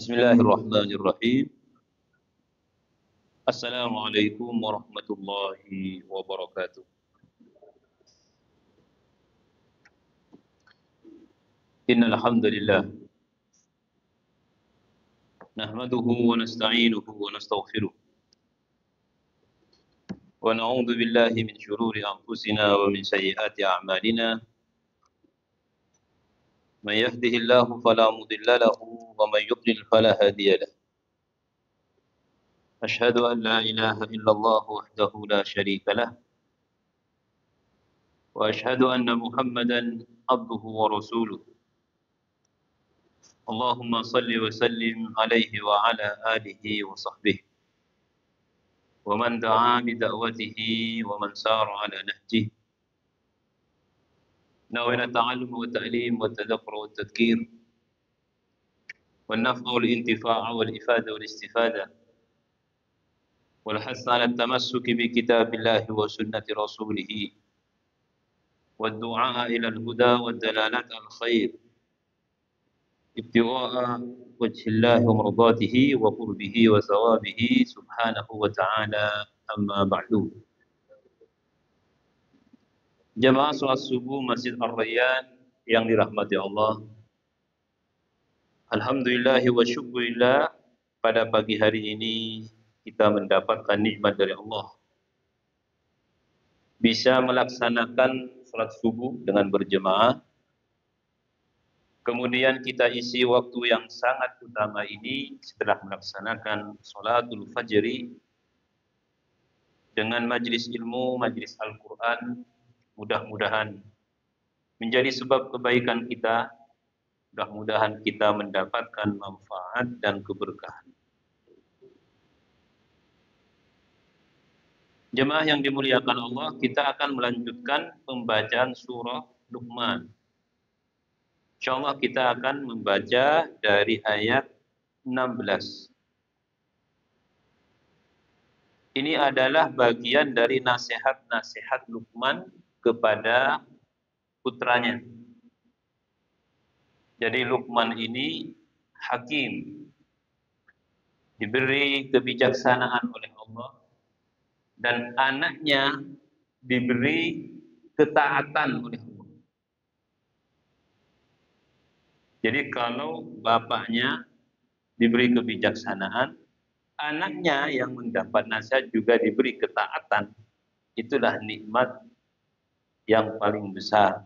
Bismillahirrahmanirrahim. Assalamualaikum warahmatullahi wabarakatuh. Innal hamdalillah nahmaduhu wa nasta'inuhu wa nastaghfiruh wa na'udzu billahi min shururi anfusina wa min sayyiati a'malina. Man yahdihillahu fala mudilla lahu wa man yudlil fala hadiya lahu. Ashhadu an la ilaha illallah wahdahu la syarika lah wa ashhadu anna Muhammadan abduhu wa rasuluh. Allahumma salli wa sallim alaihi wa ala alihi wa sahbihi wa man da'a bi da'watihi wa man sara ala nahjihi. Nawaitu ta'allum wa ta'lim wa tadabur wa tadhkir wa naf'a wal intifa' wal ifada wal istifada wal hass 'ala at-tamassuk bi kitabillahi wa sunnati rasulih wad du'a ila al-huda wad dalalat al-khair ibtigha'a wajhillahi wa mardatihi wa qurbihi wa thawabihi subhanahu wa ta'ala, amma ba'du. Jamaah salat subuh Masjid Ar-Rayyan yang dirahmati Allah, alhamdulillah wa syukurillah, pada pagi hari ini kita mendapatkan nikmat dari Allah, bisa melaksanakan salat subuh dengan berjemaah. Kemudian kita isi waktu yang sangat utama ini setelah melaksanakan sholatul fajri dengan majlis ilmu, majlis Al-Quran. Mudah-mudahan menjadi sebab kebaikan kita, mudah-mudahan kita mendapatkan manfaat dan keberkahan. Jemaah yang dimuliakan Allah, kita akan melanjutkan pembacaan surah Luqman. InsyaAllah kita akan membaca dari ayat 16. Ini adalah bagian dari nasihat-nasihat Luqman kepada putranya. Jadi Luqman ini hakim, diberi kebijaksanaan oleh Allah, dan anaknya diberi ketaatan oleh Allah. Jadi kalau bapaknya diberi kebijaksanaan, anaknya yang mendapat nasihat juga diberi ketaatan. Itulah nikmat yang paling besar.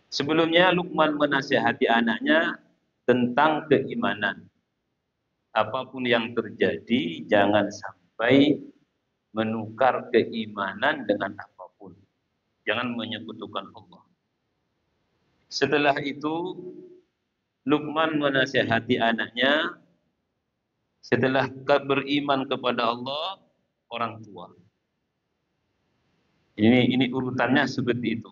Sebelumnya Luqman menasihati anaknya tentang keimanan. Apapun yang terjadi, jangan sampai menukar keimanan dengan apapun. Jangan menyekutukan Allah. Setelah itu Luqman menasihati anaknya setelah beriman kepada Allah, orang tua. Ini urutannya seperti itu.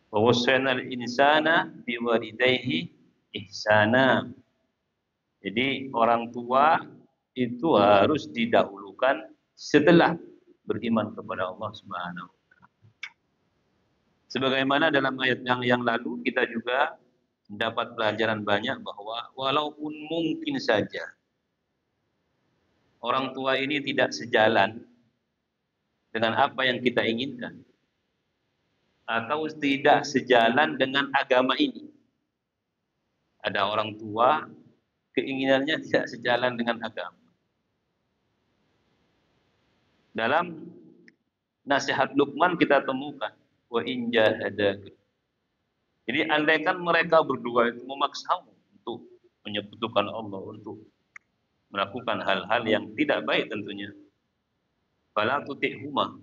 Wa wasainal insana biwalidayhi ihsana. Jadi orang tua itu harus didahulukan setelah beriman kepada Allah Subhanahu. Sebagaimana dalam ayat yang lalu kita juga dapat pelajaran banyak bahwa walaupun mungkin saja orang tua ini tidak sejalan dengan apa yang kita inginkan atau tidak sejalan dengan agama ini. Ada orang tua keinginannya tidak sejalan dengan agama. Dalam nasihat Luqman kita temukan wa in jahadaka. Jadi andaikan mereka berdua itu memaksamu untuk menyekutukan Allah, untuk melakukan hal-hal yang tidak baik tentunya, fala tuti'huma.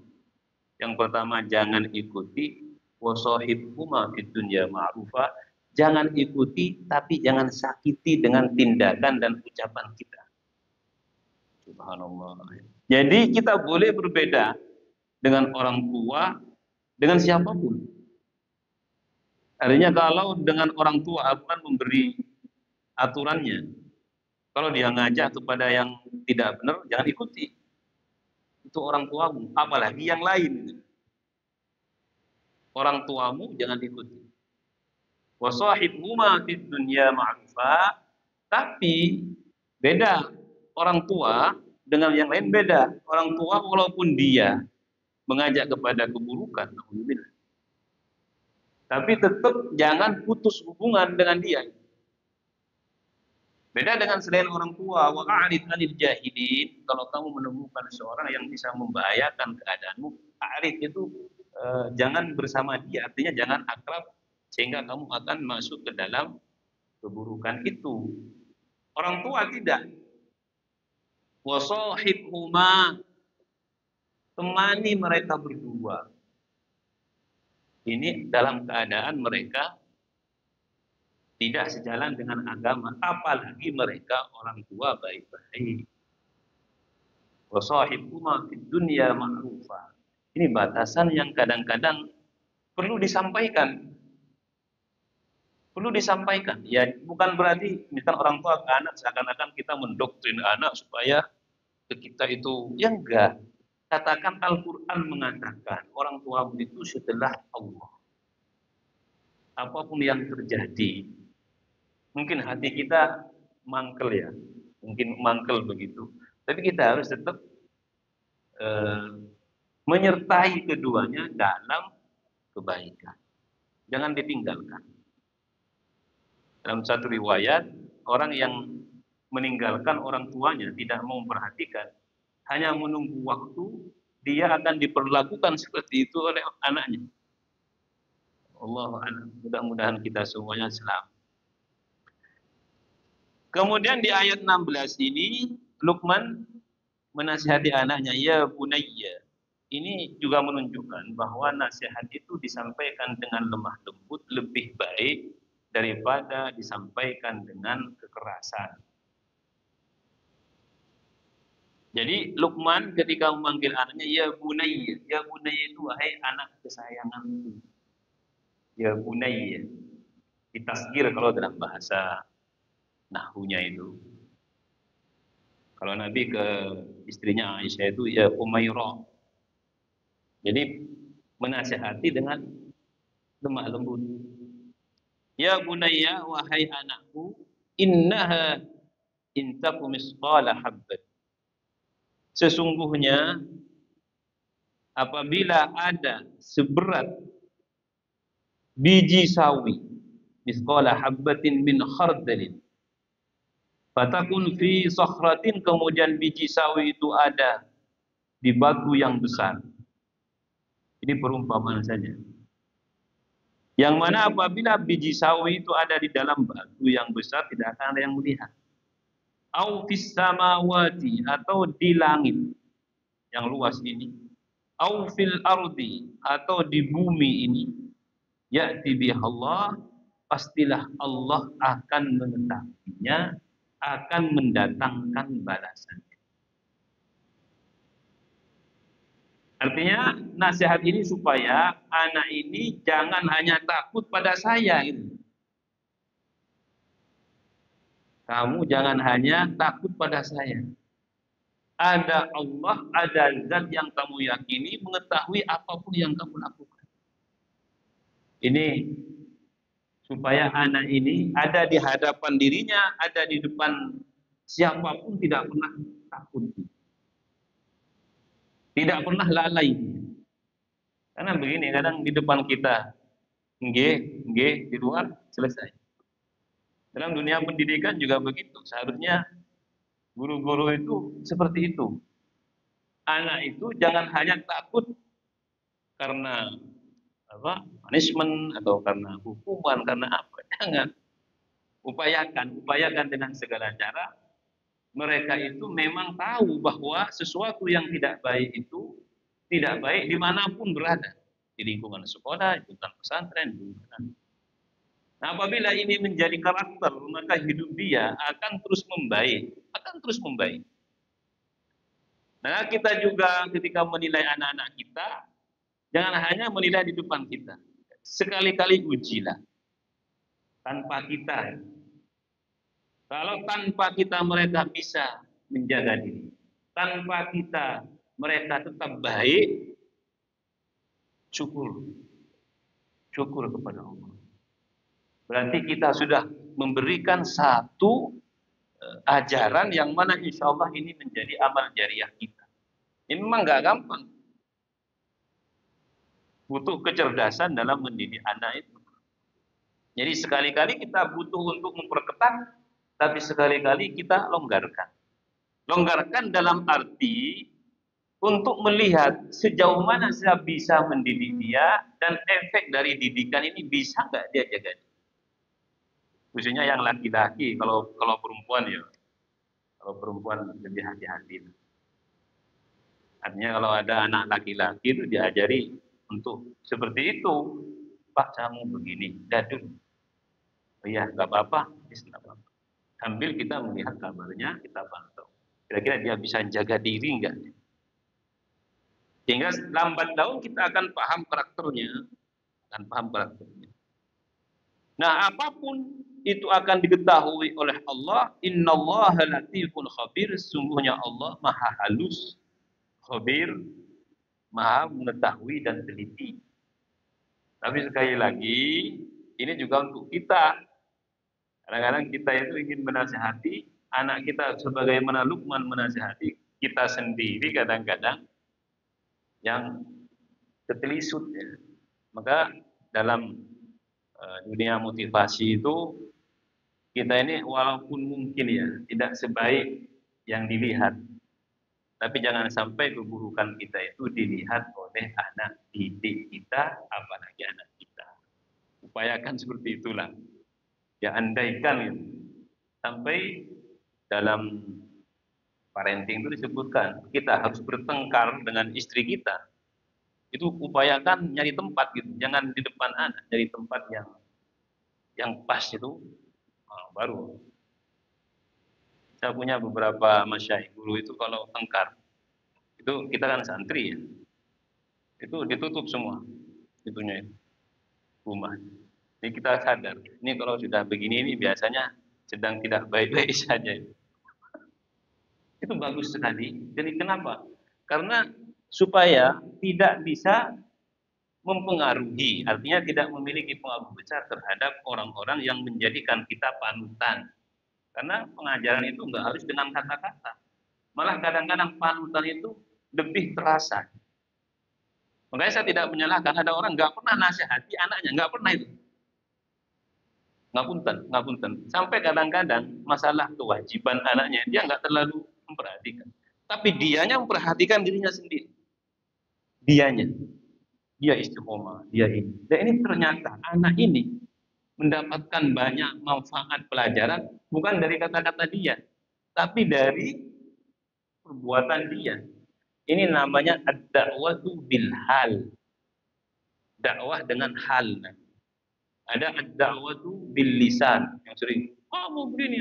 Yang pertama, jangan ikuti, wa shahibhuma fid dunya ma'rufa. Jangan ikuti tapi jangan sakiti dengan tindakan dan ucapan kita. Subhanallah. Jadi kita boleh berbeda dengan orang tua, dengan siapapun. Artinya kalau dengan orang tua aku kan memberi aturannya. Kalau dia ngajak kepada yang tidak benar, jangan ikuti. Itu orang tuamu, apalagi yang lain. Orang tuamu jangan ikuti. Wa sahibhuma fid dunya ma'rufa. Tapi beda orang tua dengan yang lain beda. Orang tua walaupun dia mengajak kepada keburukan, alhamdulillah, tapi tetap jangan putus hubungan dengan dia. Beda dengan selain orang tua, wa a'rid 'anil jahilin. Kalau kamu menemukan seorang yang bisa membahayakan keadaanmu, a'rid itu jangan bersama dia, artinya jangan akrab sehingga kamu akan masuk ke dalam keburukan itu. Orang tua tidak. Wa shahibhuma, temani mereka berdua. Ini dalam keadaan mereka tidak sejalan dengan agama, apalagi mereka orang tua baik-baik. Wa sahibhuma fid dunya ma'rufa. Ini batasan yang kadang-kadang perlu disampaikan. Perlu disampaikan. Ya, bukan berarti misal orang tua ke anak seakan-akan kita mendoktrin anak supaya ke kita itu, ya enggak. Katakan Al-Qur'an mengatakan orang tua itu setelah Allah. Apapun yang terjadi, mungkin hati kita mangkel ya, mungkin mangkel begitu. Tapi kita harus tetap menyertai keduanya dalam kebaikan. Jangan ditinggalkan. Dalam satu riwayat, orang yang meninggalkan orang tuanya, tidak mau memperhatikan, hanya menunggu waktu, dia akan diperlakukan seperti itu oleh anaknya. Allahu a'lam. Mudah-mudahan kita semuanya selamat. Kemudian di ayat 16 ini, Luqman menasihati anaknya, ya bunayya. Ini juga menunjukkan bahwa nasihat itu disampaikan dengan lemah lembut lebih baik daripada disampaikan dengan kekerasan. Jadi Luqman ketika memanggil anaknya, ya bunayya. Ya bunayya itu wahai anak kesayanganku. Ya bunayya. Ditasgir kalau dalam bahasa nahwunya itu. Kalau Nabi ke istrinya Aisyah itu ya Umairah. Jadi menasihati dengan lemah lembut. Ya bunayya, wahai anakku, innaha intaku misqala habbat. Sesungguhnya apabila ada seberat biji sawi, misqala habbatin min khardalin, fatakun fi sakhratin, kemudian biji sawi itu ada di batu yang besar. Ini perumpamaan saja. Yang mana apabila biji sawi itu ada di dalam batu yang besar, tidak akan ada yang melihat. Au fis samawati, atau di langit yang luas ini. Au fil ardi, atau di bumi ini. Ya'ti bihallah, pastilah Allah akan mengetahuinya, akan mendatangkan balasan. Artinya nasihat ini supaya anak ini jangan hanya takut pada saya. Gitu. Kamu jangan hanya takut pada saya. Ada Allah, ada zat yang kamu yakini, mengetahui apapun yang kamu lakukan. Ini supaya anak ini ada di hadapan dirinya, ada di depan siapapun tidak pernah takut. Tidak pernah lalai. Karena begini, kadang di depan kita, nggih, di luar selesai. Dalam dunia pendidikan juga begitu. Seharusnya guru-guru itu seperti itu. Anak itu jangan hanya takut karena punishment atau karena hukuman, karena apa? Jangan. Upayakan dengan segala cara. Mereka itu memang tahu bahwa sesuatu yang tidak baik itu tidak baik dimanapun berada, di lingkungan sekolah, di lingkungan pesantren, di lingkungan. Nah, apabila ini menjadi karakter, maka hidup dia akan terus membaik, Nah, kita juga ketika menilai anak-anak kita, jangan hanya menilai di depan kita. Sekali-kali ujilah tanpa kita. Kalau tanpa kita mereka bisa menjaga diri, tanpa kita mereka tetap baik, syukur kepada Allah. Berarti kita sudah memberikan satu ajaran yang mana insya Allah ini menjadi amal jariah kita. Ini memang nggak gampang. Butuh kecerdasan dalam mendidik anak itu. Jadi sekali-kali kita butuh untuk memperketat, tapi sekali-kali kita longgarkan. Longgarkan dalam arti untuk melihat sejauh mana saya bisa mendidik dia dan efek dari didikan ini bisa nggak dia jaga. Khususnya yang laki-laki, kalau perempuan ya, kalau perempuan lebih hati-hati. Artinya kalau ada anak laki-laki itu diajari untuk seperti itu. Pak, kamu begini, dadul. Oh iya, nggak apa-apa, nggak apa-apa. Sambil kita melihat kabarnya, kita pantau. Kira-kira dia bisa jaga diri nggak? Sehingga lambat laun kita akan paham karakternya, Nah, apapun itu akan diketahui oleh Allah. Innallaha latifun khabir. Sungguhnya Allah maha halus, khabir, maha mengetahui dan teliti. Tapi sekali lagi, ini juga untuk kita. Kadang-kadang kita itu ingin menasihati anak kita sebagaimana Luqman menasihati kita sendiri kadang-kadang yang ketelisut. Ya. Maka dalam dunia motivasi itu kita ini walaupun mungkin ya tidak sebaik yang dilihat, tapi jangan sampai keburukan kita itu dilihat oleh anak didik kita, apalagi anak kita. Upayakan seperti itulah. Ya andaikan gitu. Sampai dalam parenting itu disebutkan kita harus bertengkar dengan istri kita. Itu upayakan nyari tempat gitu, jangan di depan anak, nyari tempat yang pas itu baru. Saya punya beberapa masyaikh guru itu kalau tengkar itu kita kan santri ya, itu ditutup semua itunya itu rumah. Ini kita sadar, ini kalau sudah begini ini biasanya sedang tidak baik-baik saja. Itu bagus sekali. Jadi kenapa? Karena supaya tidak bisa mempengaruhi, artinya tidak memiliki pengaruh besar terhadap orang-orang yang menjadikan kita panutan. Karena pengajaran itu nggak harus dengan kata-kata. Malah kadang-kadang panutan itu lebih terasa. Makanya saya tidak menyalahkan ada orang nggak pernah nasihati anaknya, nggak pernah itu. Nggak punten. Sampai kadang-kadang masalah kewajiban anaknya dia nggak terlalu memperhatikan. Tapi dianya memperhatikan dirinya sendiri. Dianya. Dia istiqomah, dia ini. Dan ini ternyata anak ini mendapatkan banyak manfaat pelajaran bukan dari kata-kata dia, tapi dari perbuatan dia. Ini namanya ad-da'watu bil hal. Dakwah dengan hal. Ada ad-da'watu bil lisan yang sering kamu begini.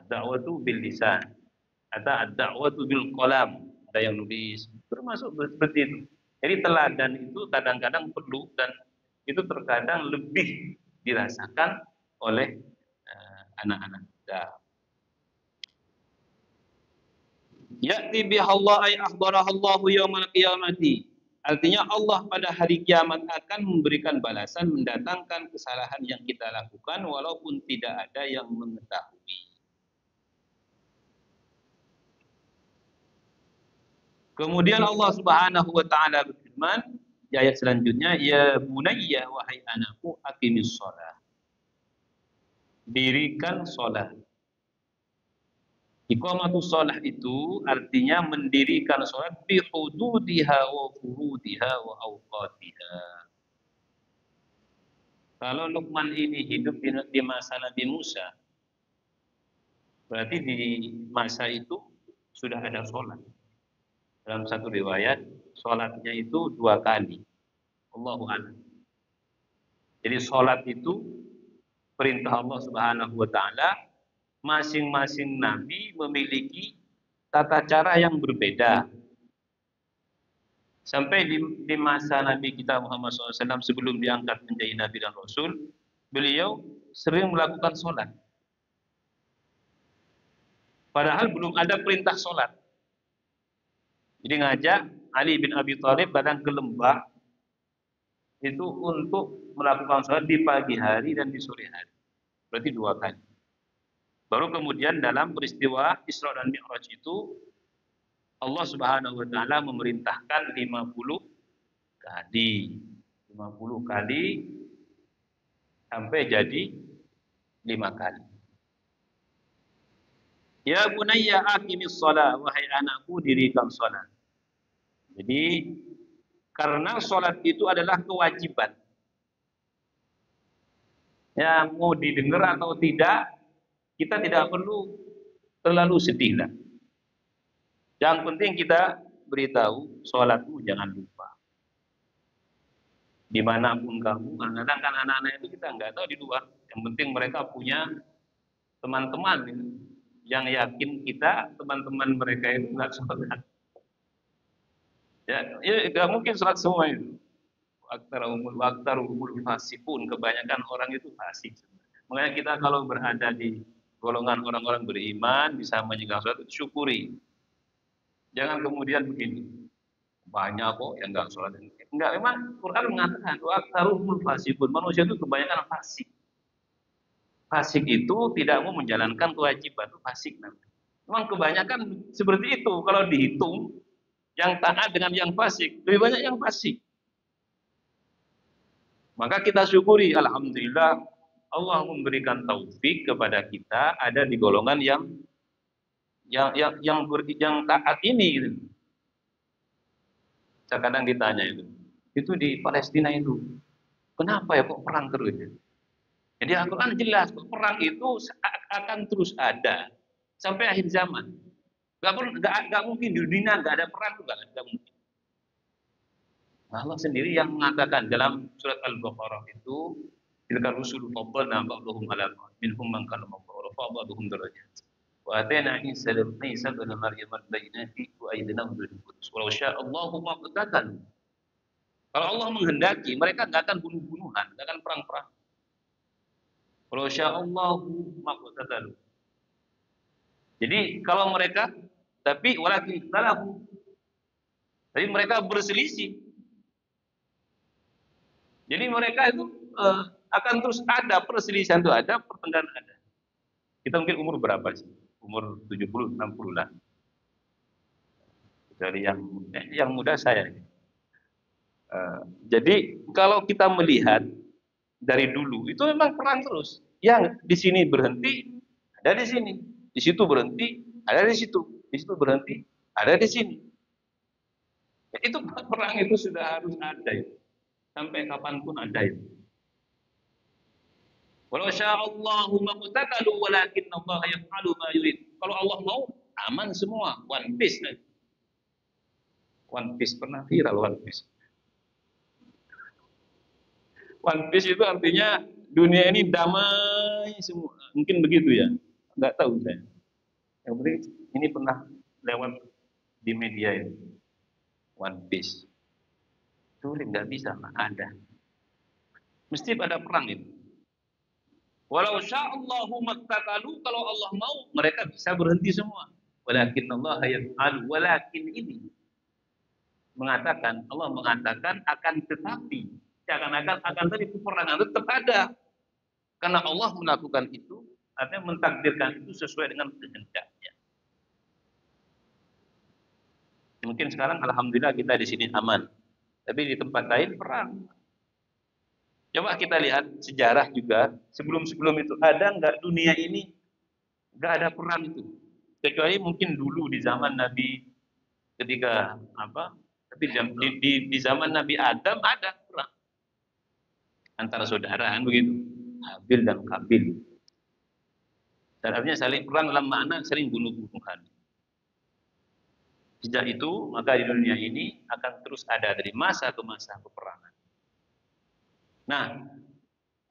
Ad-da'watu bil lisan. Ada ad-da'watu bil qalam. Ada yang nulis. Termasuk seperti itu. Jadi teladan itu kadang-kadang perlu dan itu terkadang lebih dirasakan oleh anak-anak muda. Ya'ti bihallah ay akhbarahallahu yaumal qiyamati. Artinya Allah pada hari kiamat akan memberikan balasan mendatangkan kesalahan yang kita lakukan walaupun tidak ada yang mengetahui. Kemudian Allah Subhanahu wa taala berfirman di ayat selanjutnya, ya bunayya wahai anakku aqimis shalah. Dirikan salat. Iqamatus shalah itu artinya mendirikan salat bi hududiha wa furudiha wa awqatiha. Kalau Luqman ini hidup di masa Nabi Musa, berarti di masa itu sudah ada salat. Dalam satu riwayat, sholatnya itu 2 kali. Allahu a'lam. Jadi sholat itu perintah Allah Subhanahu wa taala, masing-masing nabi memiliki tata cara yang berbeda. Sampai di masa Nabi kita Muhammad SAW sebelum diangkat menjadi Nabi dan Rasul, beliau sering melakukan sholat. Padahal belum ada perintah sholat. Jadi ngajak Ali bin Abi Thalib datang ke lembah itu untuk melakukan sholat di pagi hari dan di sore hari. Berarti 2 kali. Baru kemudian dalam peristiwa Isra dan Mi'raj itu Allah Subhanahu wa taala memerintahkan 50 kali. 50 kali sampai jadi 5 kali. Ya bunayya aqimis shalah, wahai anakku dirikan salat. Jadi karena salat itu adalah kewajiban. Ya mau didengar atau tidak, kita tidak perlu terlalu sedih lah. Yang penting kita beritahu salatmu jangan lupa. Dimanapun kamu, kadang-kadang kan anak-anak itu kita nggak tahu di luar. Yang penting mereka punya teman-teman yang yakin kita, teman-teman mereka itu nggak sholat. Ya, nggak mungkin sholat semua itu. Aktarumul fasikun, kebanyakan orang itu fasik. Makanya kita kalau berada di golongan orang-orang beriman bisa menjaga sholat itu syukuri. Jangan kemudian begini, banyak kok yang nggak sholat. Enggak, memang Quran mengatakan aktarumul fasikun, manusia itu kebanyakan fasik. Fasik itu tidak mau menjalankan kewajiban, itu fasik namanya. Memang kebanyakan seperti itu. Kalau dihitung yang taat dengan yang fasik, lebih banyak yang fasik. Maka kita syukuri, alhamdulillah Allah memberikan taufik kepada kita ada di golongan yang taat ini gitu. Kadang ditanya itu di Palestina itu, kenapa ya kok perang terus? Jadi Al-Quran jelas perang itu akan terus ada sampai akhir zaman. Gak mungkin di dunia gak ada perang, gak mungkin. Allah sendiri yang mengatakan dalam surat Al-Baqarah itu, tilka rusul faddalna ba'dahum 'ala ba'd minhum man kallama Allah wa ba'dahum darajat. Wa atayna Isa ibn Maryam al-bayyinati wa aydinahu bil qudus. Walau syaa Allahu ma qatatalu. Kalau Allah menghendaki, mereka enggak akan bunuh-bunuhan, enggak akan perang-perang. Walau syaa Allahu ma qatatalu. Jadi kalau mereka, tapi walakin talahu. Tapi mereka berselisih. Jadi mereka itu akan terus ada perselisihan, itu ada, pertengkaran ada. Kita mungkin umur berapa sih? Umur 70, 60 lah. Dari yang muda saya. Jadi kalau kita melihat dari dulu itu memang perang terus. Yang di sini berhenti, ada di sini. Di situ berhenti, ada di situ. Di situ berhenti, ada di sini. Itu perang itu sudah harus ada ya. Sampai kapanpun ada itu. Walau sya'allahu maqtatalu walakin Allah yaf'alu ma yurid. Kalau Allah mau, aman semua. One Piece. One Piece pernah viral One Piece. One Piece itu artinya dunia ini damai semua. Mungkin begitu ya. Enggak tahu saya. Yang penting ini pernah lewat di media ini. One Piece. Sulit, nggak bisa, nggak ada. Mesti pada perang itu. Walau sya'allahu maktatalu, kalau Allah mau, mereka bisa berhenti semua. Walakin Allah yaf'alu, walakin ini mengatakan, Allah mengatakan akan tetapi, akan tadi peperangan tetap ada. Karena Allah melakukan itu, artinya mentakdirkan itu sesuai dengan kehendaknya. Mungkin sekarang alhamdulillah kita di sini aman. Tapi di tempat lain perang. Coba kita lihat sejarah juga. Sebelum-sebelum itu ada nggak dunia ini nggak ada perang itu? Kecuali mungkin dulu di zaman Nabi ketika apa? Tapi di zaman Nabi Adam ada perang antara saudara kan begitu. Habil dan Kabil. Artinya saling perang dalam makna sering bunuh-bunuhan. Sejak itu, maka di dunia ini akan terus ada dari masa ke masa peperangan. Nah,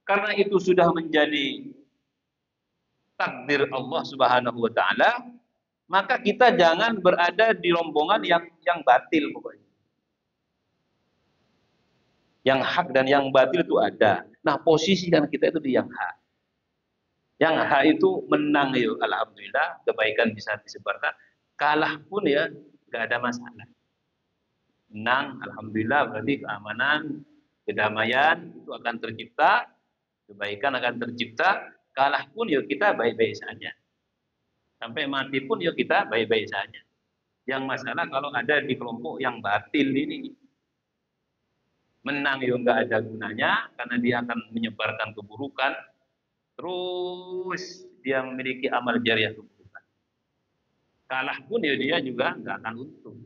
karena itu sudah menjadi takdir Allah Subhanahu wa taala, maka kita jangan berada di rombongan yang batil pokoknya. Yang hak dan yang batil itu ada. Nah, posisi kan kita itu di yang hak. Yang hak itu menang ya, alhamdulillah, kebaikan bisa disebarkan. Kalah pun ya nggak ada masalah. Menang, alhamdulillah, berarti keamanan, kedamaian itu akan tercipta, kebaikan akan tercipta, kalah pun ya kita baik-baik saja. Sampai mati pun ya kita baik-baik saja. Yang masalah kalau ada di kelompok yang batil ini, menang ya nggak ada gunanya karena dia akan menyebarkan keburukan, terus dia memiliki amal jariah keburukan. Kalah pun ya dia juga nggak akan untung.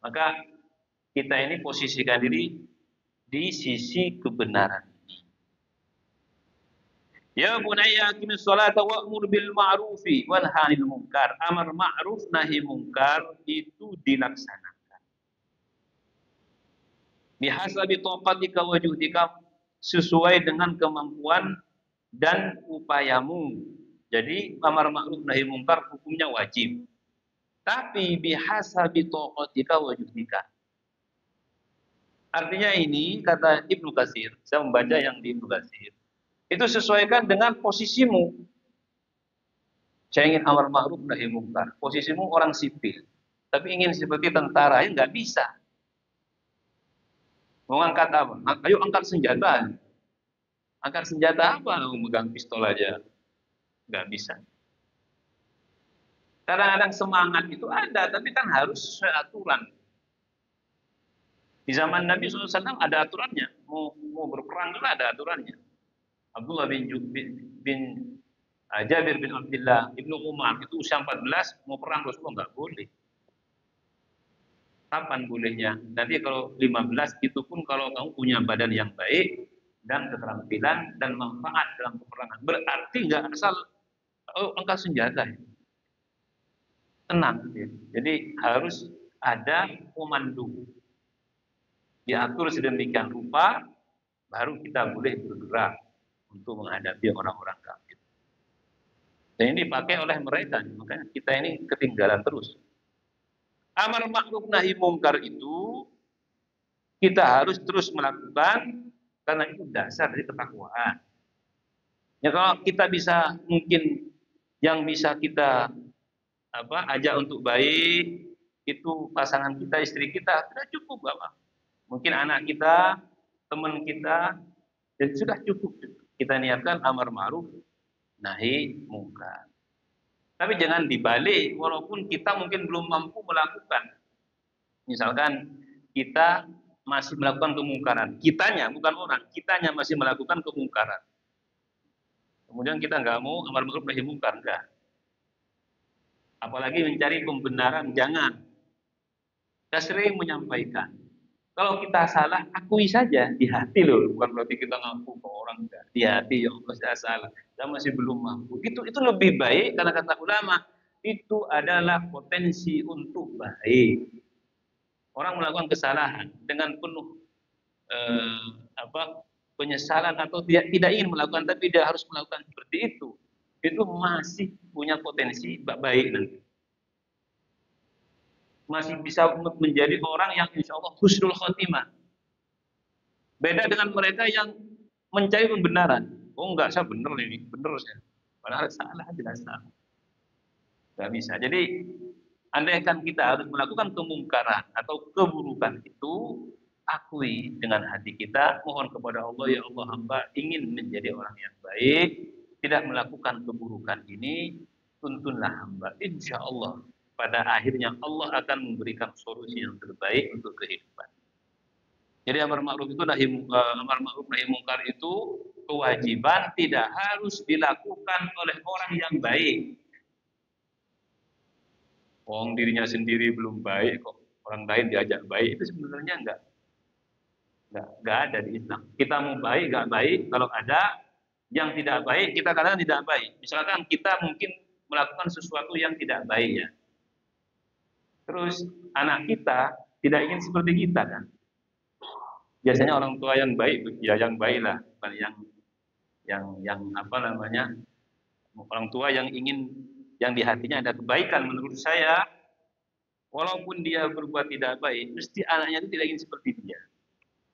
Maka kita ini posisikan diri di sisi kebenaran. Ya bunayya aqimis sholata wa'mur bil ma'rufi wanha 'anil munkar. Amar ma'ruf nahi munkar itu dilaksanakan. Bihasabi taqatika wa juhdika, sesuai dengan kemampuan dan upayamu. Jadi amar ma'ruf nahi munkar hukumnya wajib. Tapi bihasabi taqatika wa juhdika. Artinya ini kata Ibnu Katsir, saya membaca yang di Ibnu Katsir. Itu sesuaikan dengan posisimu. Saya ingin amar ma'ruf nahi munkar. Posisimu orang sipil, tapi ingin seperti tentara, ya nggak bisa. Mau angkat apa? Ayo angkat senjata. Angkat senjata apa? Mau megang pistol aja. Nggak bisa. Kadang-kadang semangat itu ada, tapi kan harus sesuai aturan. Di zaman Nabi SAW ada aturannya. Mau berperang juga ada aturannya. Abdullah bin Jabir bin Abdullah Ibnu Umar itu usia 14 mau perang Rasulullah nggak boleh. Kapan bolehnya? Nanti kalau 15 itu pun kalau kamu punya badan yang baik dan keterampilan dan manfaat dalam peperangan. Berarti nggak asal angkat senjata. Tenang. Jadi harus ada komando. Diatur sedemikian rupa baru kita boleh bergerak untuk menghadapi orang-orang kafir. Dan ini dipakai oleh mereka, makanya kita ini ketinggalan terus. Amar ma'ruf nahi munkar itu kita harus terus melakukan karena itu dasar dari ketakwaan. Ya kalau kita bisa mungkin yang bisa kita ajak untuk baik itu pasangan kita, istri kita, sudah cukup Bapak. Mungkin anak kita, teman kita, dan sudah cukup. Kita niatkan amar ma'ruf nahi munkar. Tapi jangan dibalik, walaupun kita mungkin belum mampu melakukan. Misalkan kita masih melakukan kemungkaran, kitanya bukan orang, kitanya masih melakukan kemungkaran. Kemudian kita nggak mau amar ma'ruf nahi munkar, enggak. Apalagi mencari pembenaran, jangan. Kita sering menyampaikan. Kalau kita salah, akui saja di hati loh, bukan berarti kita ngaku ke orang enggak. Di hati, ya Allah saya salah, saya masih belum mampu. Itu lebih baik karena kata ulama itu adalah potensi untuk baik. Orang melakukan kesalahan dengan penuh penyesalan atau tidak ingin melakukan, tapi dia harus melakukan seperti itu masih punya potensi baik nanti. Masih bisa menjadi orang yang insya Allah husnul khotimah. Beda dengan mereka yang mencari pembenaran. Oh enggak, saya benar ini, benar saya. Padahal salah, jelas salah. Enggak bisa. Jadi andaikan kita harus melakukan kemungkaran atau keburukan itu, akui dengan hati kita, mohon kepada Allah, ya Allah hamba ingin menjadi orang yang baik, tidak melakukan keburukan ini, tuntunlah hamba. Insya Allah pada akhirnya Allah akan memberikan solusi yang terbaik untuk kehidupan. Jadi amar ma'ruf nahi munkar itu kewajiban, tidak harus dilakukan oleh orang yang baik. Orang dirinya sendiri belum baik kok orang lain diajak baik, itu sebenarnya enggak ada di Islam. Kita mau baik enggak baik, kalau ada yang tidak baik kita katakan tidak baik. Misalkan kita mungkin melakukan sesuatu yang tidak baik ya. Terus anak kita tidak ingin seperti kita kan. Biasanya orang tua yang baik, ya yang baiklah, bukan yang orang tua yang ingin yang di hatinya ada kebaikan. Menurut saya, walaupun dia berbuat tidak baik, mesti anaknya itu tidak ingin seperti dia.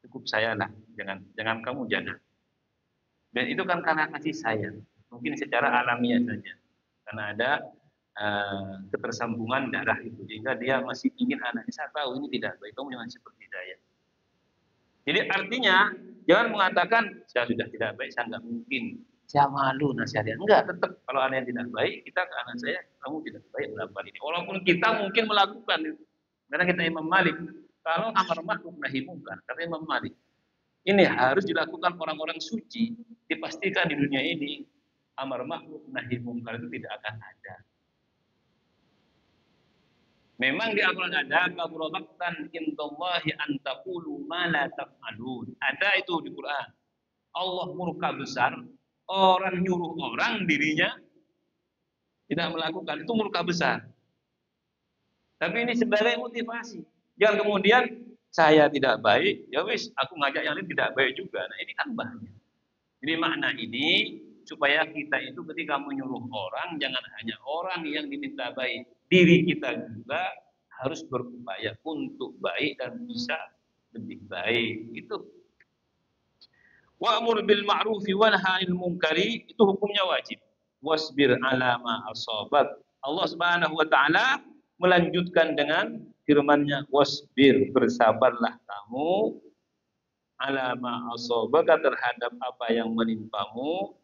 Cukup saya lah, jangan kamu jangan. Dan itu kan karena kasih sayang, mungkin secara alamiah saja, karena ada ketersambungan darah itu, sehingga dia masih ingin anaknya, saya tahu ini tidak baik, kamu jangan seperti saya. Jadi artinya jangan mengatakan saya sudah tidak baik, saya nggak mungkin, saya malu nasihatnya. Enggak, tetap kalau ada yang tidak baik, kita ke anak saya, kamu tidak baik melakukan ini. Walaupun kita mungkin melakukan itu. Karena kita Imam Malik. Kalau amar ma'ruf nahi mungkar, kata Imam Malik, ini harus dilakukan orang-orang suci. Dipastikan di dunia ini amar ma'ruf nahi mungkar itu tidak akan ada. Memang di Al-Quran ada kabura maqtan indallahi an taqulu ma la taf'alun. Ada itu di Quran. Allah murka besar, orang nyuruh orang dirinya tidak melakukan, itu murka besar. Tapi ini sebagai motivasi. Jangan kemudian saya tidak baik, ya wis aku ngajak yang lain tidak baik juga. Nah, ini kan bahaya. Jadi makna ini supaya kita itu ketika menyuruh orang, jangan hanya orang yang diminta baik, diri kita juga harus berupaya untuk baik dan bisa lebih baik. Itu wa'mur bil ma'rufi wanha 'anil munkari, itu hukumnya wajib. Wasbir 'ala ma asabak. Allah Subhanahu wa taala melanjutkan dengan firman-Nya, wasbir, bersabarlah kamu, 'ala ma asabaka, terhadap apa yang menimpamu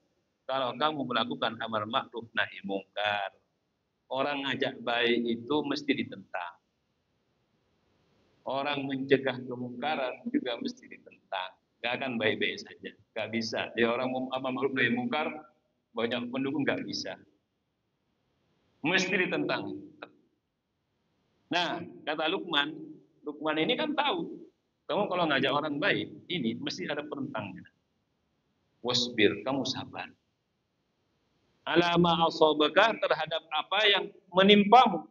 kalau kamu melakukan amar ma'ruf nahi mungkar. Orang ngajak baik itu mesti ditentang. Orang mencegah kemungkaran juga mesti ditentang. Gak akan baik-baik saja. Gak bisa. Dia orang amar ma'ruf nahi mungkar, banyak pendukung, gak bisa. Mesti ditentang. Nah, kata Luqman, Luqman ini kan tahu, kamu kalau ngajak orang baik, ini mesti ada penentangnya. Wasbir, kamu sabar. Ala ma asabaka, terhadap apa yang menimpamu.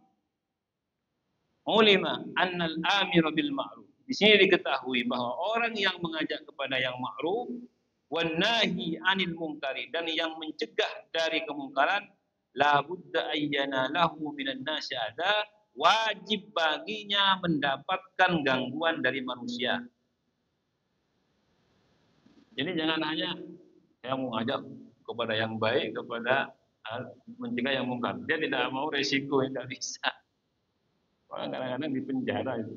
Ulima annal amir bil ma'ruf. Di sini diketahui bahwa orang yang mengajak kepada yang ma'ruf, wan nahi 'anil munkari, dan yang mencegah dari kemungkaran, la budda ayyana lahu minan nasi ada, wajib baginya mendapatkan gangguan dari manusia. Jadi jangan hanya yang mengajak kepada yang baik, kepada mencegah yang mungkar. Dia tidak mau resiko, tidak bisa. Kadang-kadang di penjara itu.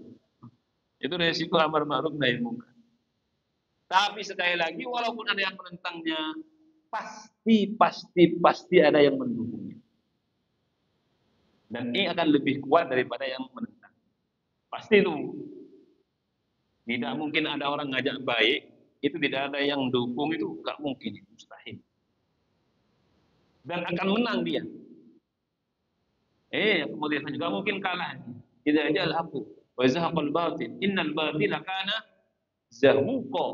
Itu resiko amar ma'ruf nahi mungkar. Tapi sekali lagi, walaupun ada yang menentangnya, pasti ada yang mendukungnya. Dan ini akan lebih kuat daripada yang menentang. Pasti itu. Tidak mungkin ada orang ngajak baik, itu tidak ada yang dukung, itu gak mungkin, mustahil. Dan akan menang dia. Kemudian juga mungkin kalah. Tidak aja al-haqu wa zahaqal batil innal batila kana zahuqa.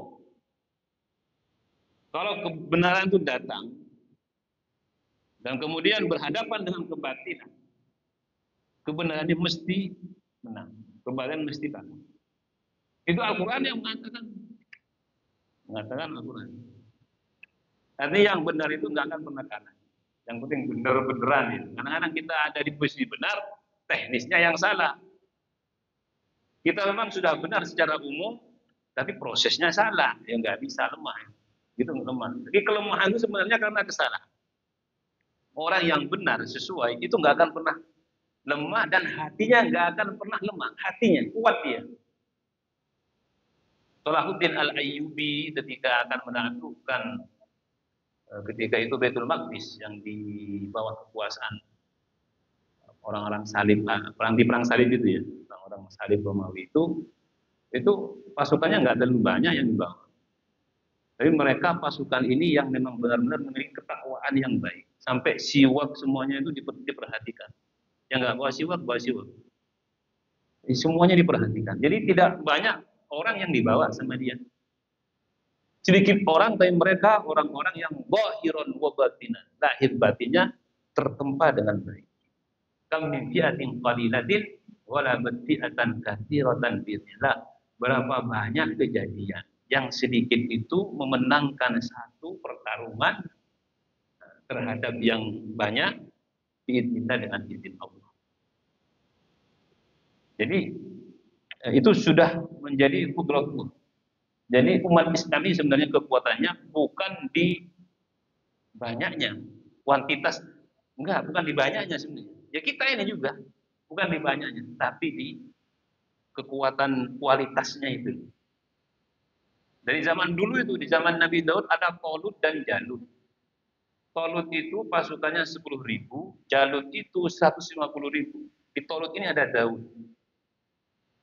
Kalau kebenaran itu datang dan kemudian berhadapan dengan kebatilan, kebenarannya mesti menang, kebatilan mesti kalah. Itu Al-Quran yang mengatakan Al-Quran. Artinya yang benar itu nggak akan pernah kalah. Yang penting benar-beneran itu. Kadang-kadang kita ada di posisi benar, teknisnya yang salah. Kita memang sudah benar secara umum, tapi prosesnya salah, ya nggak bisa, lemah. Gitu lemah. Jadi kelemahan itu sebenarnya karena kesalahan. Orang yang benar sesuai itu nggak akan pernah lemah, dan hatinya nggak akan pernah lemah. Hatinya kuat dia. Salahuddin Al-Ayyubi ketika akan menaklukkan, ketika itu Baitul Maqdis yang di bawah kekuasaan orang-orang Salib, perang Salib itu ya, orang-orang Salib Romawi itu pasukannya nggak terlalu banyak yang dibawa. Tapi mereka pasukan ini yang memang benar-benar memiliki ketakwaan yang baik. Sampai siwak semuanya itu diperhatikan. Yang nggak bawa siwak. Semuanya diperhatikan. Jadi tidak banyak orang yang dibawa sama dia. Sedikit orang, tapi mereka orang-orang yang zahiron wa batinan. Lahir batinnya tertempa dengan baik. Kam min fi'atin qalilatin wala fi'atan katsiratan bi'illah. Berapa banyak kejadian yang sedikit itu memenangkan satu pertarungan terhadap yang banyak diizinkan dengan izin Allah. Jadi itu sudah menjadi qudratullah. Jadi umat Islam ini sebenarnya kekuatannya bukan di banyaknya, kuantitas, bukan di banyaknya sebenarnya. Ya kita ini juga bukan di banyaknya, tapi di kekuatan kualitasnya itu. Dari zaman dulu itu, di zaman Nabi Daud ada Tolut dan Jalut. Tolut itu pasukannya 10.000, Jalut itu 150.000. Di Tolut ini ada Daud.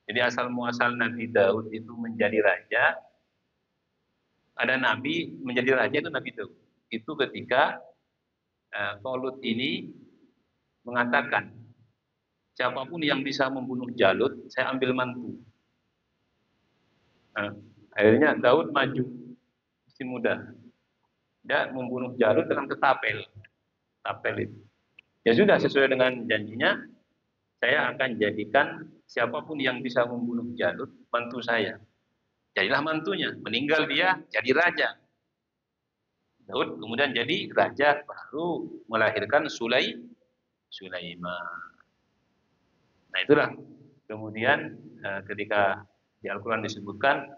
Jadi asal muasal Nabi Daud itu menjadi raja, ada nabi menjadi raja itu Nabi Daud. Itu ketika Tolut ini mengatakan, siapapun yang bisa membunuh Jalut, saya ambil mantu. Nah, akhirnya Daud maju, masih muda. Dia membunuh Jalut dengan ketapel. Tapel itu. Ya sudah, sesuai dengan janjinya, saya akan jadikan siapapun yang bisa membunuh Jalut mantu saya. Jadilah mantunya. Meninggal dia jadi raja. Daud kemudian jadi raja, baru melahirkan Sulaiman. Nah itulah kemudian ketika di Al-Quran disebutkan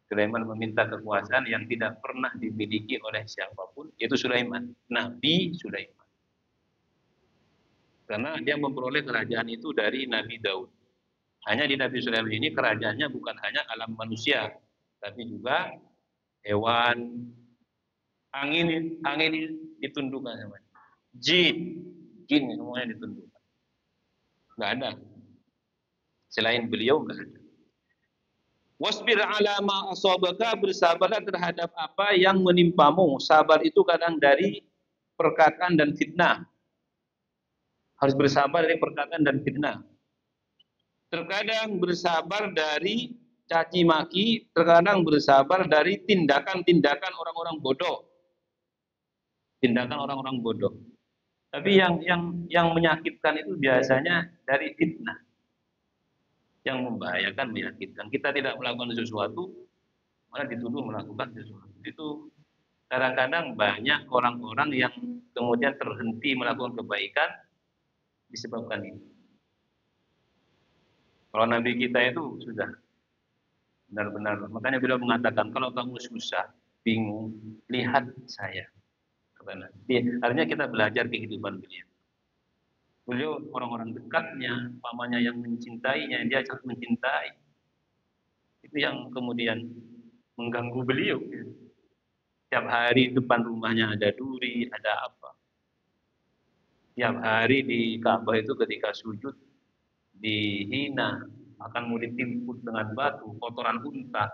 Sulaiman meminta kekuasaan yang tidak pernah dimiliki oleh siapapun, yaitu Sulaiman, Nabi Sulaiman. Karena dia memperoleh kerajaan itu dari Nabi Daud. Hanya di Nabi Sulaiman ini kerajaannya bukan hanya alam manusia, tapi juga hewan, angin ditundukkan namanya. Jin semuanya ditundukkan. Nggak ada. Selain beliau nggak ada. Wasbir ala ma asabaka, bersabarlah terhadap apa yang menimpamu. Sabar itu kadang dari perkataan dan fitnah. Harus bersabar dari perkataan dan fitnah. Terkadang bersabar dari caci maki, terkadang bersabar dari tindakan-tindakan orang-orang bodoh. Tindakan orang-orang bodoh. Tapi yang menyakitkan itu biasanya dari fitnah. Yang membahayakan, menyakitkan. Kita tidak melakukan sesuatu, malah dituduh melakukan sesuatu. Itu kadang-kadang banyak orang-orang yang kemudian terhenti melakukan kebaikan disebabkan itu. Kalau Nabi kita itu sudah benar-benar, makanya beliau mengatakan, kalau kamu susah, bingung, lihat saya. Artinya kita belajar kehidupan beliau. Beliau orang-orang dekatnya, pamannya yang mencintainya, dia sangat mencintai. Itu yang kemudian mengganggu beliau. Tiap hari depan rumahnya ada duri, ada apa. Tiap hari di Ka'bah itu ketika sujud dihina, akan mau ditimpuk dengan batu, kotoran unta.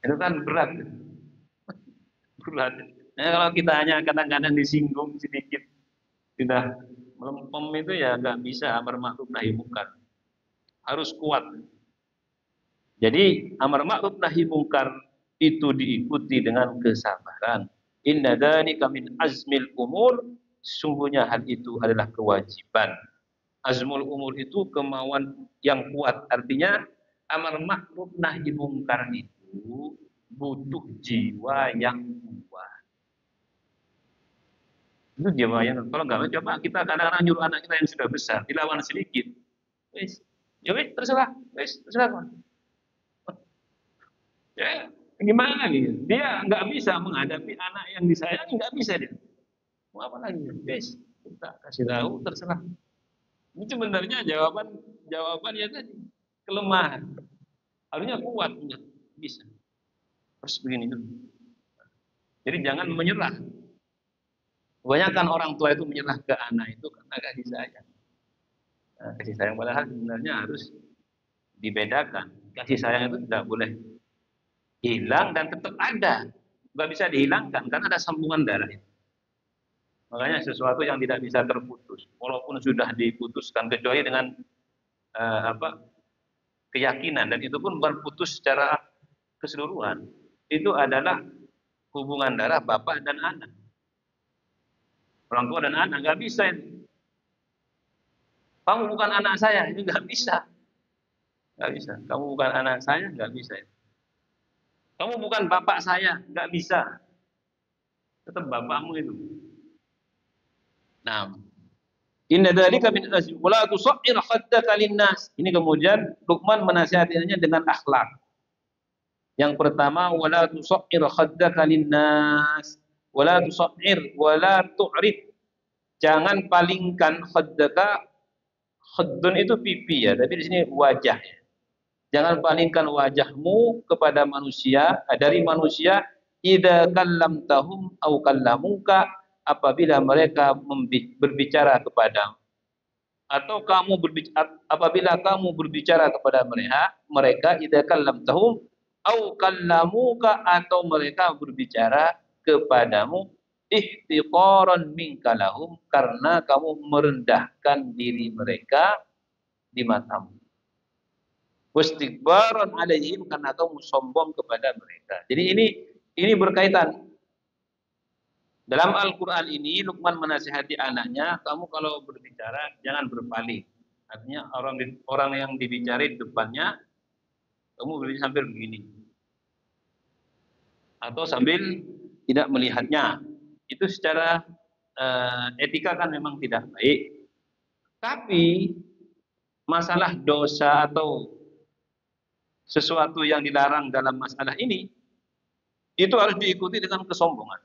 Itu kan berat. Berat. Nah, kalau kita hanya kadang-kadang disinggung sedikit, sudah melempem itu ya nggak bisa amar ma'ruf nahi munkar. Harus kuat. Jadi amar ma'ruf nahi munkar itu diikuti dengan kesabaran. Inna dzalika min azmil umur, sungguhnya hal itu adalah kewajiban. Azmul umur itu kemauan yang kuat. Artinya amar ma'ruf nahi munkar itu butuh jiwa yang kuat. Itu jiwa yang, kalau nggak, coba kita kadang-kadang nyuruh anak kita yang sudah besar dilawan sedikit, wis, ya wis terserah, ya gimana gitu, dia nggak bisa menghadapi anak yang disayangi, nggak bisa dia, mau apa lagi, wis kita kasih tahu terserah. Ini sebenarnya jawaban ya tadi kelemahan, harusnya kuat, enggak bisa, harus begini dulu. Jadi jangan menyerah. Kebanyakan orang tua itu menyerah ke anak itu karena kasih sayang. Nah, kasih sayang padahal sebenarnya harus dibedakan. Kasih sayang itu tidak boleh hilang dan tetap ada. Nggak bisa dihilangkan karena ada sambungan darah itu. Makanya sesuatu yang tidak bisa terputus, walaupun sudah diputuskan, kecuali dengan keyakinan, dan itu pun berputus secara keseluruhan. Itu adalah hubungan darah bapak dan anak. Orang tua dan anak, nggak bisa ini. Kamu bukan anak saya, itu nggak bisa. Nggak bisa. Kamu bukan anak saya, nggak bisa. Kamu bukan bapak saya, nggak bisa. Tetap bapakmu itu. Nah, inna dzalika min azmi wala tusair khaddaka linnas. Ini kemudian Luqman menasihatinya dengan akhlak. Yang pertama, wala tusair khaddaka linnas. Wala tusair wala tu'rid. Jangan palingkan khaddaka. Khaddun itu pipi ya, tapi di sini wajah ya. Jangan palingkan wajahmu kepada manusia, dari manusia, idza kallamtahum au kallamuka, apabila mereka berbicara kepadamu, atau apabila kamu berbicara kepada mereka idza kallamtahum au kallamuka, atau mereka berbicara kepadamu ihtiqaran minka lahum, karena kamu merendahkan diri mereka di matamu, wastikbaran alaihim, karena kamu sombong kepada mereka. Jadi ini berkaitan. Dalam Al-Quran ini Luqman menasihati anaknya, kamu kalau berbicara jangan berpaling. Artinya orang yang dibicari di depannya, kamu berbicara sambil begini, atau sambil tidak melihatnya. Itu secara etika kan memang tidak baik. Tapi masalah dosa atau sesuatu yang dilarang dalam masalah ini, itu harus diikuti dengan kesombongan.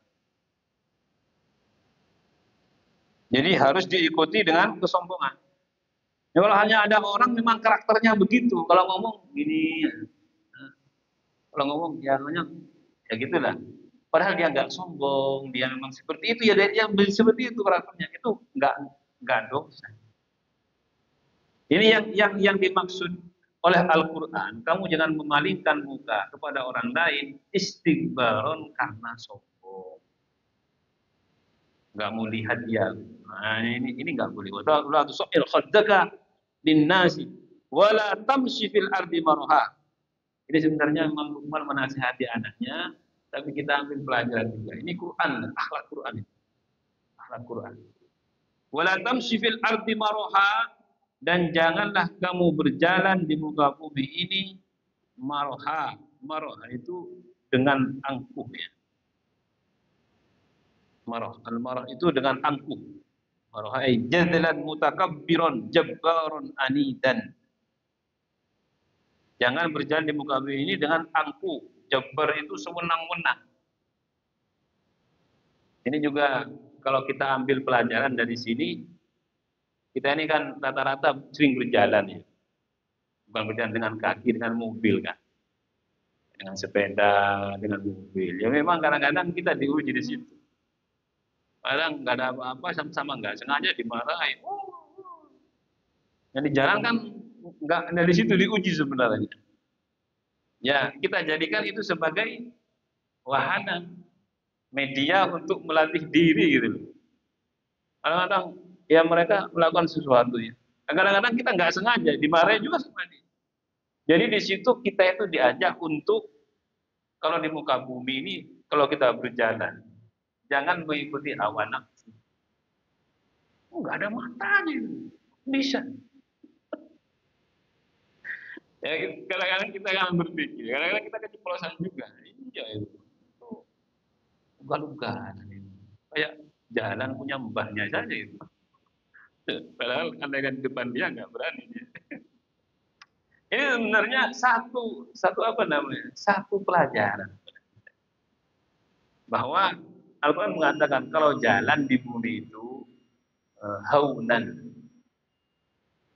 Jadi harus diikuti dengan kesombongan. Ya, kalau hanya ada orang memang karakternya begitu, kalau ngomong gini, kalau ngomong ya gitulah. Padahal dia nggak sombong, dia memang seperti itu ya, dia seperti itu karakternya, itu nggak dosa. Ini yang dimaksud oleh Al-Quran. Kamu jangan memalingkan muka kepada orang lain istikbaron, karena sombong. Nggak mau lihat dia. Nah, ini nggak boleh. La tusail khaddaka linnasi wala tamshi fil ardi marha. Ini sebenarnya Imam Luqman menasihati anaknya, tapi kita ambil pelajaran juga. Ini Quran, akhlak Quran. Akhlak Quran. Wala tamshi fil ardi marha, dan janganlah kamu berjalan di muka bumi ini marha. Marha itu dengan angkuh ya. Marah. Al-marah itu dengan angkuh. Marah ay jadlan mutakabbiran jabbaron anidan. Jangan berjalan di muka bumi ini dengan angkuh. Jabbar itu sewenang-wenang. Ini juga kalau kita ambil pelajaran dari sini, kita ini kan rata-rata sering berjalan ya. Bukan berjalan dengan kaki, dengan mobil kan. Dengan sepeda, dengan mobil. Ya memang kadang-kadang kita diuji di situ. Kadang nggak ada apa-apa, sama-sama nggak sengaja dimarahin. Yang di jalan kan nggak dari situ diuji sebenarnya. Ya kita jadikan itu sebagai wahana, media untuk melatih diri gitu. Kadang-kadang ya mereka melakukan sesuatu ya. Kadang-kadang kita nggak sengaja dimarahin juga sama dia. Jadi di situ kita itu diajak untuk, kalau di muka bumi ini kalau kita berjalan, jangan mengikuti hawa nafsu. Nggak ada matanya, bisa. Ya, kadang-kadang kita akan berpikir, kadang-kadang kita keceplosan juga. Iya itu ugal-ugalan ini. Kayak jalan punya mbahnya saja itu. Padahal andaikan depan dia nggak berani. Ini sebenarnya satu apa namanya? Satu pelajaran bahwa Al-Quran mengatakan kalau jalan di bumi itu haunan.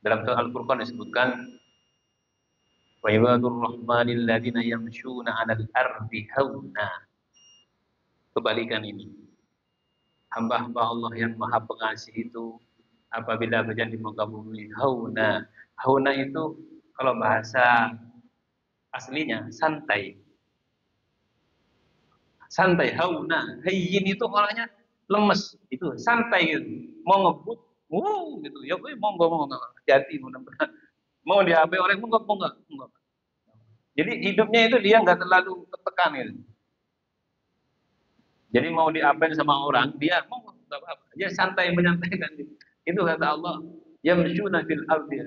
Dalam Al-Quran disebutkan wa ibadur rahmanil ladzina yamshuna 'alal ardi hauna. Kebalikan ini. Hamba-hamba Allah yang Maha Pengasih itu apabila berjalan di muka bumi hauna. Hauna itu kalau bahasa aslinya santai. Santai, hauna. Hayyin itu orangnya lemes, itu santai gitu. Mau ngebut, gitu. Ya gue monggo hati-hati mudah-mudahan. Mau diapain orang monggo. Jadi hidupnya itu dia nggak terlalu tertekan gitu. Jadi mau diapain sama orang, dia monggo nggak apa-apa. Dia santai menyantaikan gitu. Itu kata Allah, yamshuna fil ardi.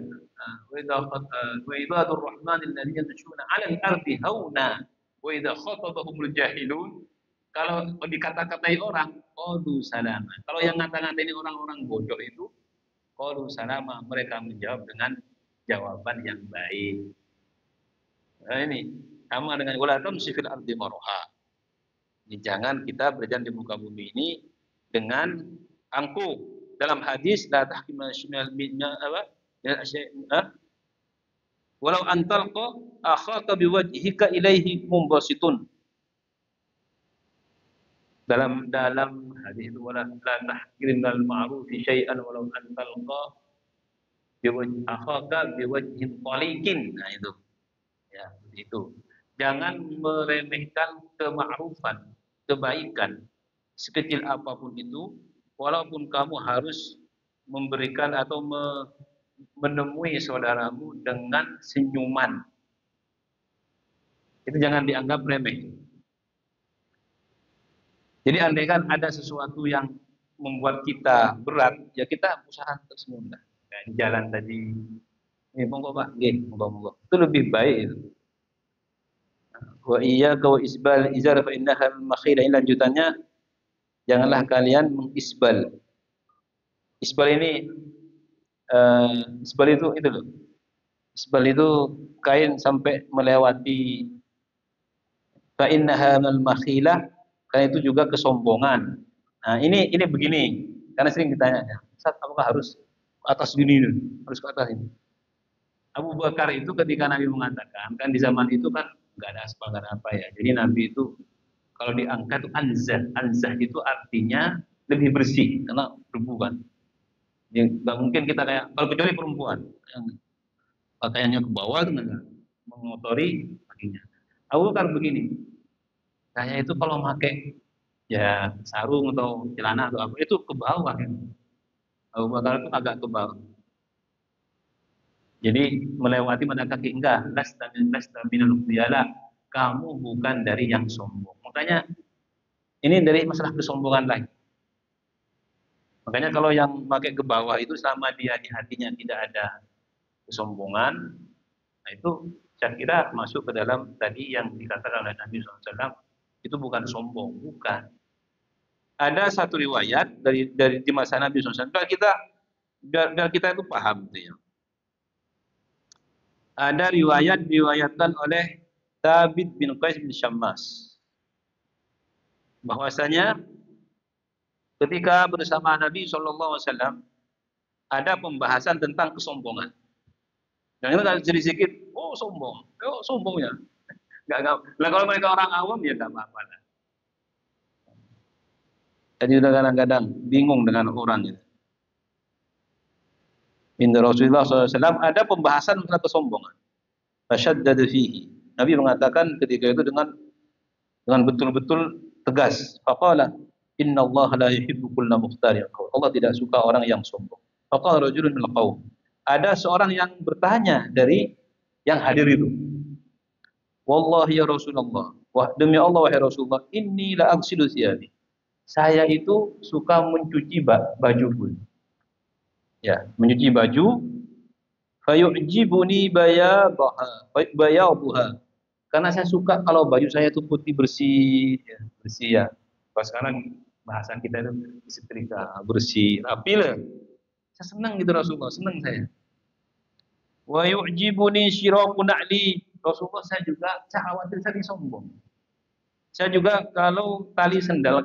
Wa ibadur rahmanil ladzina yamshuna 'alal ardi hauna wa idza khatabahumul jahilun. Kalau dikata-katai orang, qalu salama. Kalau yang ngata-ngatain orang-orang bodoh itu, qalu salama, mereka menjawab dengan jawaban yang baik. Nah ini sama dengan wala tamshi fil ardi marha. Ini jangan kita berjalan di muka bumi ini dengan angkuh. Dalam hadis la tahkimal minna apa? Walau antalqa akhaka biwajhika ilaihi mumbasitun. Dalam hadis itu wala la tahqirinal ma'ruf syai'an walau antalqa akhaka biwajhin talikin. Nah itu. Ya, itu. Jangan meremehkan kema'rufan, kebaikan sekecil apapun itu, walaupun kamu harus memberikan atau menemui saudaramu dengan senyuman. Itu jangan dianggap remeh. Jadi andaikan ada sesuatu yang membuat kita berat, ya kita usaha tersenyum. Kayak di jalan tadi, monggo Pak, monggo. Itu lebih baik itu. Wa iyyaka wa isbal izar fa innaha makhila. Lanjutannya, janganlah kalian mengisbal. Isbal ini isbal itu loh. Isbal itu kain sampai melewati fa innaha makhila, karena itu juga kesombongan. Nah, ini begini, karena sering ditanya, Ustaz, apakah harus ke atas gini, harus ke atas ini? Abu Bakar itu ketika Nabi mengatakan, kan di zaman itu kan nggak ada aspal, nggak ada apa ya. Jadi Nabi itu kalau diangkat itu anzah. Anzah itu artinya lebih bersih, karena debu kan. Nggak mungkin kita kayak, kalau kecuali perempuan, yang pakaiannya ke bawah itu nggak mengotori kakinya. Abu Bakar begini, saya itu kalau pakai ya sarung atau celana atau apa itu ke bawah ya. Abu Bakar itu agak ke bawah. Jadi melewati mata kaki enggak, lasta minal khuyala, kamu bukan dari yang sombong. Makanya ini dari masalah kesombongan lagi. Makanya kalau yang pakai ke bawah itu selama dia di hatinya tidak ada kesombongan, nah itu saya kira masuk ke dalam tadi yang dikatakan oleh Nabi SAW, itu bukan sombong, bukan. Ada satu riwayat dari di masa Nabi SAW, biar kita itu paham itu ya. Ada riwayat diriwayatkan oleh Thabit bin Qais bin Syammas bahwasanya ketika bersama Nabi SAW ada pembahasan tentang kesombongan. Dan itu kalau sedikit, oh sombong, oh sombongnya. Enggak. Lah kalau mereka orang awam ya enggak apa-apa lah. Jadi kadang-kadang bingung dengan orang itu. Inna Rasulullah SAW ada pembahasan tentang kesombongan. Fasyaddada fihi. Nabi mengatakan ketika itu dengan betul-betul tegas. Faqala inna Allah la yuhibbu kulla mukhtalin fakhur. Allah tidak suka orang yang sombong. Faqala rajulun minal qaum. Ada seorang yang bertanya dari yang hadir itu. Wallahi ya Rasulullah. Wah, demi Allah wahai Rasulullah, inni la aghsilu thiyabi. Saya itu suka mencuci bajuku. Ya, mencuci baju, fayu'jibuni bayaduha. Karena saya suka kalau baju saya itu putih bersih, ya, bersih ya. Kalau sekarang bahasan kita itu setrika, bersih, rapi lah. Saya senang gitu Rasulullah, senang saya. Wa yu'jibuni syiraqu na'li. Rasulullah, saya khawatir saya sombong. Saya juga kalau tali sendal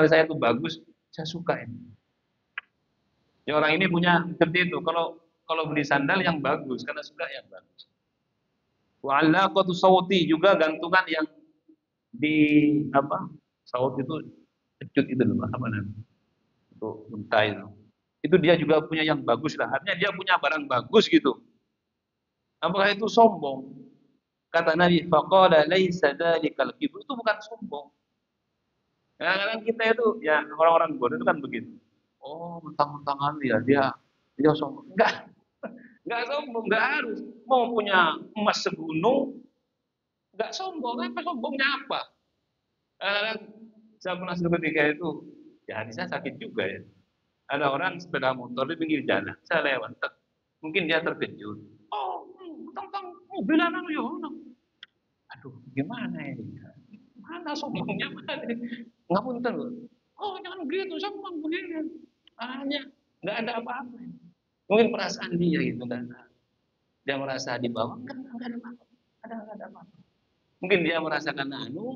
saya itu bagus, saya suka ini. Ya, orang ini punya seperti itu. Kalau beli sandal yang bagus, karena suka yang bagus. Wa 'allaqatu sawti, juga gantungan yang di apa? Saut itu kecut itu loh, apa namanya? Itu unta itu. Itu dia juga punya yang bagus lah. Artinya dia punya barang bagus gitu. Apakah itu sombong? Kata Nabi, faqala laisa dzalikal kibr. Itu bukan sombong. Kadang-kadang kita itu ya orang-orang bodoh itu kan begitu. Oh, mentang-mentangan dia sombong. Enggak sombong, enggak harus. Mau punya emas segunung, enggak sombong. Apa sombongnya apa? Saya pernah suatu ketika itu, ya hati saya sakit juga ya. Ada orang sepeda motor di pinggir jalan, saya lewat, mungkin dia terkejut. Oh, mentang-mentang mobilan ya. Aduh, gimana ini? Mana sombongnya mana? Enggak punten loh. Oh, jangan begitu, sombong begini. Hanya enggak ada apa-apa. Mungkin perasaan dia gitu kan. Dia merasa di bawah kan enggak ada apa-apa. Ada apa-apa. Mungkin dia merasakan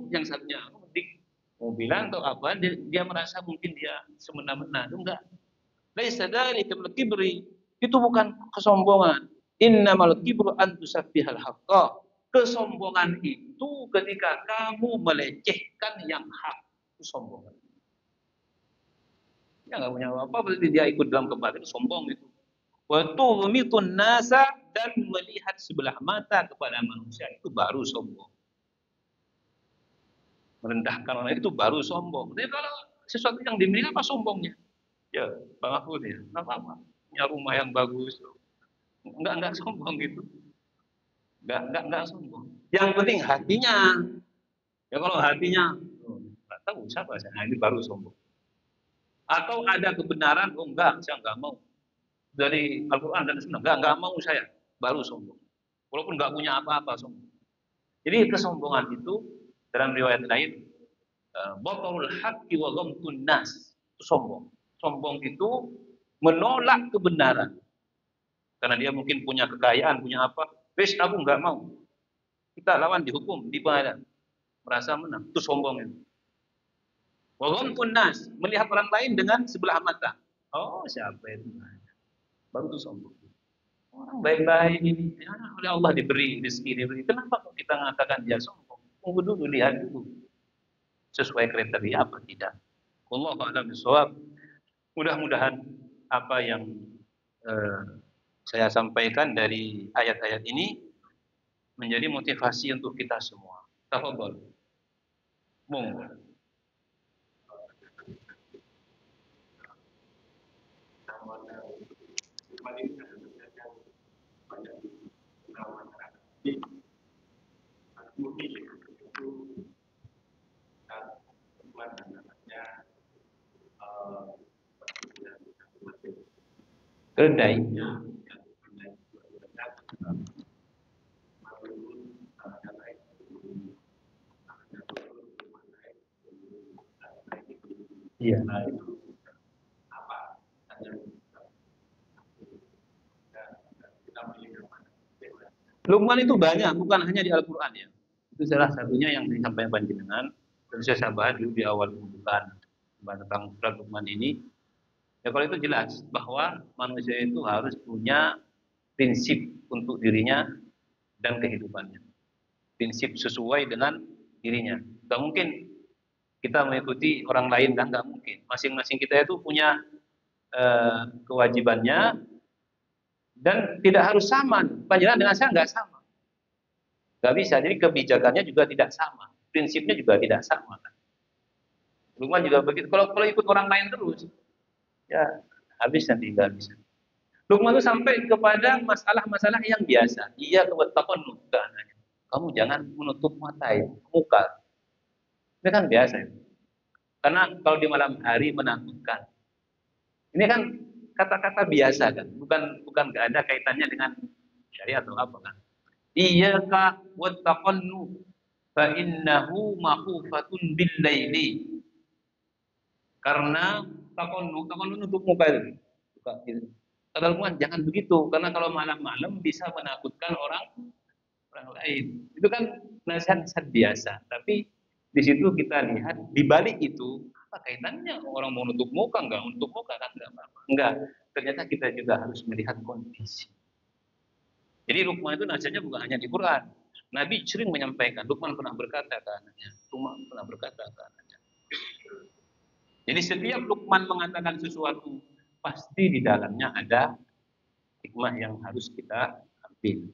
yang satunya di mobilan atau apa, dia merasa mungkin dia semena-mena. Itu enggak. Laisa dzalika min kibri. Itu bukan kesombongan. Innamal kibru an tusabbihal haqqa. Kesombongan itu ketika kamu melecehkan yang hak. Itu sombongan. Ya nggak punya apa-apa, berarti dia ikut dalam kebaikan, sombong itu. Wa tughmitun nasa, dan melihat sebelah mata kepada manusia, itu baru sombong. Merendahkan orang itu baru sombong. Jadi kalau sesuatu yang dimiliki, apa sombongnya? Ya, Bang Mahfud ya, nggak apa-apa. Punya rumah yang bagus, enggak sombong gitu. Enggak sombong. Yang penting hatinya. Ya kalau hatinya, nggak tahu siapa saya, nah, ini baru sombong. Atau ada kebenaran, oh enggak, saya enggak mau. Dari Al-Quran dan Sunnah, enggak mau saya, baru sombong. Walaupun enggak punya apa-apa, sombong. Jadi kesombongan itu dalam riwayat lain, batarul haqqi wa ghamtun nas, itu sombong. Sombong itu menolak kebenaran. Karena dia mungkin punya kekayaan, punya apa. Wes aku enggak mau. Kita lawan dihukum di pengadilan. Merasa menang, itu sombong itu. Wa ghamtun nas, melihat orang lain dengan sebelah mata. Oh, siapa itu? Baru itu sombong. Orang baik-baik ini, ya, oleh Allah diberi rezeki, diberi. Kenapa kok kita mengatakan dia sombong? Tunggu dulu, lihat dulu. Sesuai kriteria apa tidak? Wallahu a'lam bishawab. Mudah-mudahan apa yang saya sampaikan dari ayat-ayat ini menjadi motivasi untuk kita semua. Tafadhol. Monggo. Kedai. Iya. Luqman itu banyak, bukan hanya di Al-Quran ya. Itu salah satunya yang disampaikan panjenengan. Dan saya bahas dulu di awal pembukaan tentang surat Luqman ini. Ya kalau itu jelas bahwa manusia itu harus punya prinsip untuk dirinya dan kehidupannya. Prinsip sesuai dengan dirinya. Gak mungkin kita mengikuti orang lain, kan gak mungkin. Masing-masing kita itu punya kewajibannya dan tidak harus sama. Panjenengan dengan saya nggak sama. Nggak bisa. Jadi kebijakannya juga tidak sama. Prinsipnya juga tidak sama. Luqman juga begitu. Kalau ikut orang lain terus, ya habis nanti nggak bisa. Luqman itu sampai kepada masalah-masalah yang biasa. Iya kebetulan nuka. Kamu jangan menutup mata ya, muka. Ini kan biasa. Ya. Karena kalau di malam hari menakutkan. Ini kan kata-kata biasa kan, bukan nggak ada kaitannya dengan syariat atau apa kan. Iyyaka wattaqannu fa innahu maqufatun bil laili. Karena taqannu nutup muka itu. Kata Luqman jangan begitu, karena kalau malam-malam bisa menakutkan orang lain. Itu kan nasihat biasa, tapi di situ kita lihat di balik itu apa kaitannya orang mau nutup muka enggak nutup muka kan enggak apa-apa. Enggak, ternyata kita juga harus melihat kondisi. Jadi Luqman itu nasihatnya bukan hanya di Quran. Nabi sering menyampaikan, Luqman pernah berkata ke anaknya, Luqman pernah berkata ke anaknya. Jadi setiap Luqman mengatakan sesuatu, pasti di dalamnya ada hikmah yang harus kita ambil.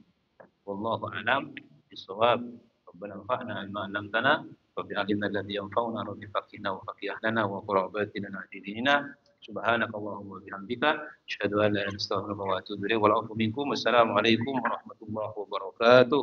Wallahu a'lam bishawab. Rabbana anfa'na bima 'allamtana wa bi'alimna alladhi yanfa'una wa bifaqqina wa faqih ahlana wa qurbatina dinina. Subhanakallahumma wa bihamdika asyhadu an la ilaha illa anta astaghfiruka wa atubu ilaik. Wal 'afwu minkum. Wassalamualaikum warahmatullahi wabarakatuh.